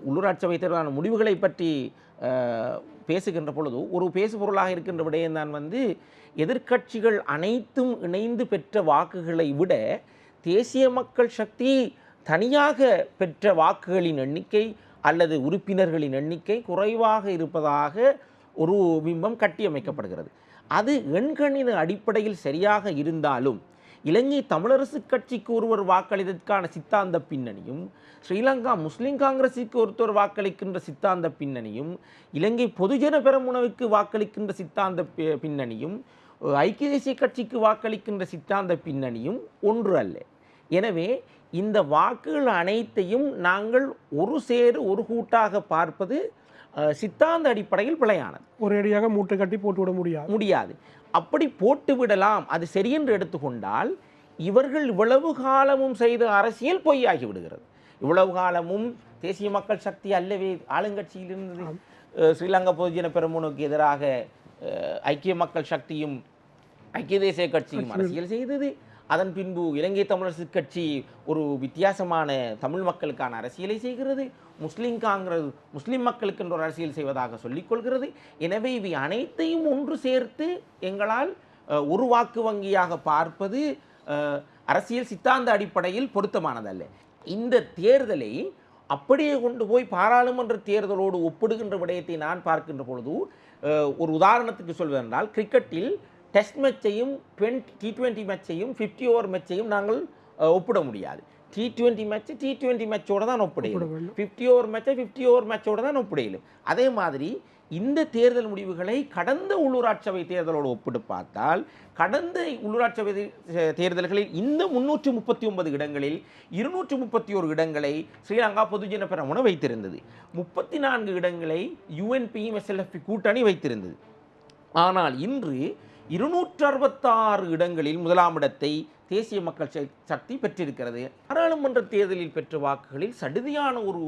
உள்ளூராட்சி சபை தேர்தலான முடிவுகளை பற்றி பேசுகின்ற பொழுது ஒரு பேசுபொருளாக இருக்கின்ற விடயம்தான் எதிர்க்கட்சிகள் அனைத்தும் இணைந்து பெற்ற வாக்குகளை விட தேசிய மக்கள் சக்தி தனியாக பெற்ற வாக்குகளின் எண்ணிக்கை அல்லது உறுப்பினர்களின் எண்ணிக்கை குறைவாக இருப்பதாக ஒரு பிம்பம் கட்டியமைக்கப்படுகிறது. அது எண்கணித அடிப்படையில் சரியாக இருந்தாலும் இலங்கை தமிழரசு கட்சிக்கு ஒருவர் வாக்களித்ததற்கான சித்தாந்த பின்னணியும், ஸ்ரீலங்கா முஸ்லிம் காங்கிரஸுக்கு ஒருத்தர் வாக்களிக்கின்ற சித்தாந்த பின்னணியும், இலங்கை பொதுஜன பெரமுனவுக்கு வாக்களிக்கின்ற சித்தாந்த பின்னணியும், ஐக்கிய தேசிய கட்சிக்கு வாக்களிக்கின்ற சித்தாந்த பின்னணியும் ஒன்று அல்ல. எனவே இந்த வாக்குகள் அனைத்தையும் நாங்கள் ஒரு சேரு ஒரு கூட்டாக பார்ப்பது சித்தாந்த அடிப்படையில் பிழையானது. ஒரு அடியாக மூட்டை கட்டி போட்டுவிட முடியாது. அப்படி போட்டுவிடலாம், அது சரியென்று எடுத்துக்கொண்டால் இவர்கள் இவ்வளவு காலமும் செய்த அரசியல் பொய்யாகி விடுகிறது. இவ்வளவு காலமும் தேசிய மக்கள் சக்தி அல்லவே ஆளுங்கட்சியில் இருந்தது. ஸ்ரீலங்கா பொதுஜன பெரமுனவுக்கு எதிராக ஐக்கிய மக்கள் சக்தியும் ஐக்கிய தேசிய கட்சியும் அரசியல் செய்தது. அதன் பின்பு இலங்கை தமிழரசு கட்சி ஒரு வித்தியாசமான தமிழ் மக்களுக்கான அரசியலை செய்கிறது. முஸ்லீம் காங்கிரஸ் முஸ்லீம் மக்களுக்கு என்ற ஒரு அரசியல் செய்வதாக சொல்லிக்கொள்கிறது. எனவே இவை அனைத்தையும் ஒன்று சேர்த்து எங்களால் ஒரு வாக்கு வங்கியாக பார்ப்பது அரசியல் சித்தாந்த அடிப்படையில் பொருத்தமானதல்ல. இந்த தேர்தலை அப்படியே கொண்டு போய் பாராளுமன்ற தேர்தலோடு ஒப்பிடுகின்ற விடயத்தை நான் பார்க்கின்ற பொழுது ஒரு உதாரணத்துக்கு சொல்வதென்றால், கிரிக்கெட்டில் டெஸ்ட் மேட்சையும் T20 மேட்சையும் 50 ஓவர் மேட்சையும் நாங்கள் ஒப்பிட முடியாது. T20 மேட்ச் T20 மேட்சோடு தான் ஒப்பிடையிலும், 50 ஓவர் மேட்சை 50 ஓவர் மேட்சோடு தான் ஒப்பிடையிலும். அதே மாதிரி இந்த தேர்தல் முடிவுகளை கடந்த உள்ளூராட்சி சபை தேர்தலோடு ஒப்பிட்டு பார்த்தால், கடந்த உள்ளூராட்சி சபை தேர்தல்களில் இந்த 339 இடங்களில் 231 இடங்களை ஸ்ரீலங்கா பொதுஜன பெரமுன வைத்திருந்தது. 34 இடங்களை UNPயும் SLF கூட்டணி வைத்திருந்தது. ஆனால் இன்று 266 இடங்களில் முதலாம் இடத்தை தேசிய மக்கள் சக்தி பெற்றிருக்கிறது. பாராளுமன்ற தேர்தலில் பெற்ற வாக்குகளில் சடுதியான ஒரு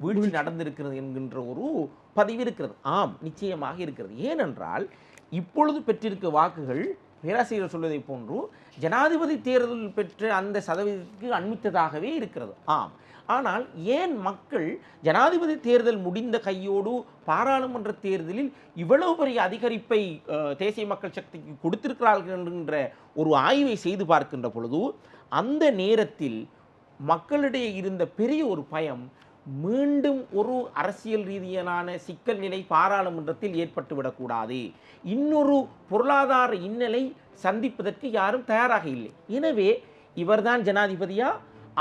வீழ்ச்சி நடந்திருக்கிறது என்கின்ற ஒரு பதிவு இருக்கிறது. ஆம், நிச்சயமாக இருக்கிறது. ஏனென்றால் இப்பொழுது பெற்றிருக்க வாக்குகள் பேராசிரியர் சொல்வதை போன்று ஜனாதிபதி தேர்தலில் பெற்ற அந்த சதவீதத்துக்கு அண்மித்ததாகவே இருக்கிறது. ஆம், ஆனால் ஏன் மக்கள் ஜனாதிபதி தேர்தல் முடிந்த கையோடு பாராளுமன்ற தேர்தலில் இவ்வளவு பெரிய அதிகரிப்பை தேசிய மக்கள் சக்திக்கு கொடுத்திருக்கிறார்கள் என்கின்ற ஒரு ஆய்வை செய்து பார்க்கின்ற பொழுது அந்த நேரத்தில் மக்களிடையே இருந்த பெரிய ஒரு பயம், மீண்டும் ஒரு அரசியல் ரீதியான சிக்கல் நிலை பாராளுமன்றத்தில் ஏற்பட்டுவிடக்கூடாது, இன்னொரு பொருளாதார இன்னலை சந்திப்பதற்கு யாரும் தயாராக இல்லை. எனவே இவர்தான் ஜனாதிபதியா,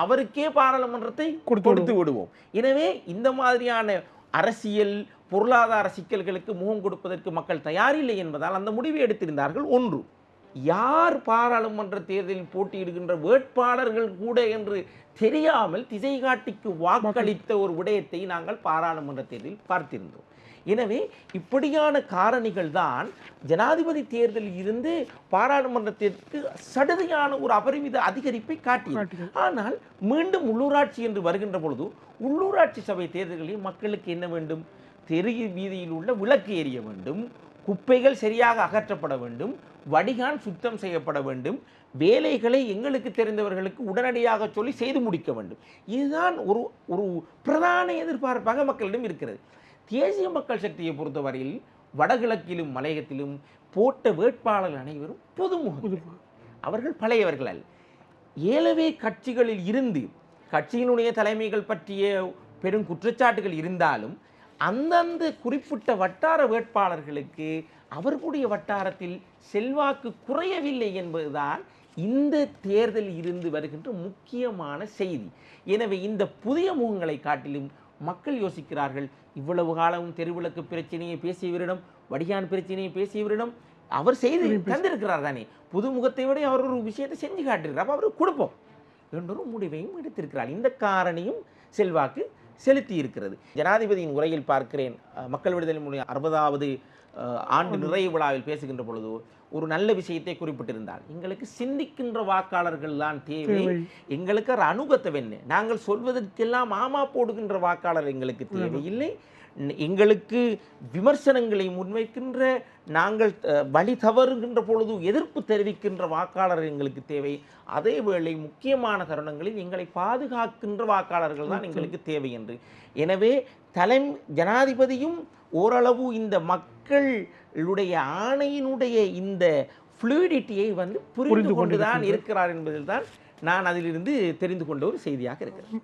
அவருக்கே பாராளுமன்றத்தை கொடுத்து விடுவோம். எனவே இந்த மாதிரியான அரசியல் பொருளாதார சிக்கல்களுக்கு முகம் கொடுப்பதற்கு மக்கள் தயாரில்லை என்பதால் அந்த முடிவை எடுத்திருந்தார்கள். ஒன்று, யார் பாராளுமன்ற தேர்தலில் போட்டியிடுகின்ற வேட்பாளர்கள் கூட என்று தெரியாமல் திசை காட்டிக்கு வாக்களித்த ஒரு விடயத்தை நாங்கள் பாராளுமன்ற தேர்தலில் பார்த்திருந்தோம். எனவே இப்படியான காரணிகள் தான் ஜனாதிபதி தேர்தலில் இருந்து பாராளுமன்றத்திற்கு சடுதியான ஒரு அபரிமித அதிகரிப்பை காட்டியது. ஆனால் மீண்டும் உள்ளூராட்சி என்று வருகின்ற பொழுது உள்ளூராட்சி சபை தேர்தல்களில் மக்களுக்கு என்ன வேண்டும்? தெரு வீதியில் உள்ள விளக்கு எரிய வேண்டும், குப்பைகள் சரியாக அகற்றப்பட வேண்டும், வடிகான் சுத்தம் செய்யப்பட வேண்டும், வேலைகளை எங்களுக்கு தெரிந்தவர்களுக்கு உடனடியாக சொல்லி செய்து முடிக்க வேண்டும். இதுதான் ஒரு பிரதான எதிர்பார்ப்பாக மக்களிடம் இருக்கிறது. தேசிய மக்கள் சக்தியை பொறுத்தவரையில் வடகிழக்கிலும் மலையகத்திலும் போட்ட வேட்பாளர்கள் அனைவரும் புதுமுகம், அவர்கள் பழையவர்கள் அல்ல. ஏலவே கட்சிகளில் இருந்து கட்சியினுடைய தலைமைகள் பற்றிய பெரும் குற்றச்சாட்டுகள் இருந்தாலும் அந்தந்த குறிப்பிட்ட வட்டார வேட்பாளர்களுக்கு அவர்களுடைய வட்டாரத்தில் செல்வாக்கு குறையவில்லை என்பதுதான் இந்த தேர்தலில் இருந்து வருகின்ற முக்கியமான செய்தி. எனவே இந்த புதிய முகங்களை காட்டிலும் மக்கள் யோசிக்கிறார்கள், இவ்வளவு காலமும் தெருவிளக்கு பிரச்சனையை பேசியவரிடம், வடிகான் பிரச்சனையை பேசியவரிடம் அவர் செய்து தந்திருக்கிறார் தானே, புதுமுகத்தை விட அவர் ஒரு விஷயத்தை செஞ்சு காட்டிருக்கிறார், அப்போ அவருக்கு கொடுப்போம் என்றொரு முடிவையும் எடுத்திருக்கிறார். இந்த காரணியும் செல்வாக்கு செலுத்தி இருக்கிறது. ஜனாதிபதியின் உரையில் பார்க்கிறேன், மக்கள் விடுதலை முன்னணி 60வது ஆண்டு நிறைவு விழாவில் பேசுகின்ற பொழுது ஒரு நல்ல விஷயத்தை குறிப்பிட்டிருந்தால், எங்களுக்கு சிந்திக்கின்ற வாக்காளர்கள் தான் தேவை. எங்களுக்கு ஒரு அனுபவம் நாங்கள் சொல்வதற்கெல்லாம் ஆமா போடுகின்ற வாக்காளர் எங்களுக்கு தேவையில்லை. எங்களுக்கு விமர்சனங்களை முன்வைக்கின்ற, நாங்கள் வழி தவறுகின்ற பொழுது எதிர்ப்பு தெரிவிக்கின்ற வாக்காளர் எங்களுக்கு தேவை. அதே வேளை முக்கியமான தருணங்களில் எங்களை பாதுகாக்கின்ற வாக்காளர்கள் தான் எங்களுக்கு தேவை என்று. எனவே ஜனாதிபதியும் ஓரளவு இந்த மக்களுடைய ஆணையினுடைய இந்த ஃப்ளூயிடிட்டியை புரிந்து கொண்டுதான் இருக்கிறார் என்பதில் தான் நான் அதிலிருந்து தெரிந்து கொண்ட ஒரு செய்தியாக இருக்கிறேன்.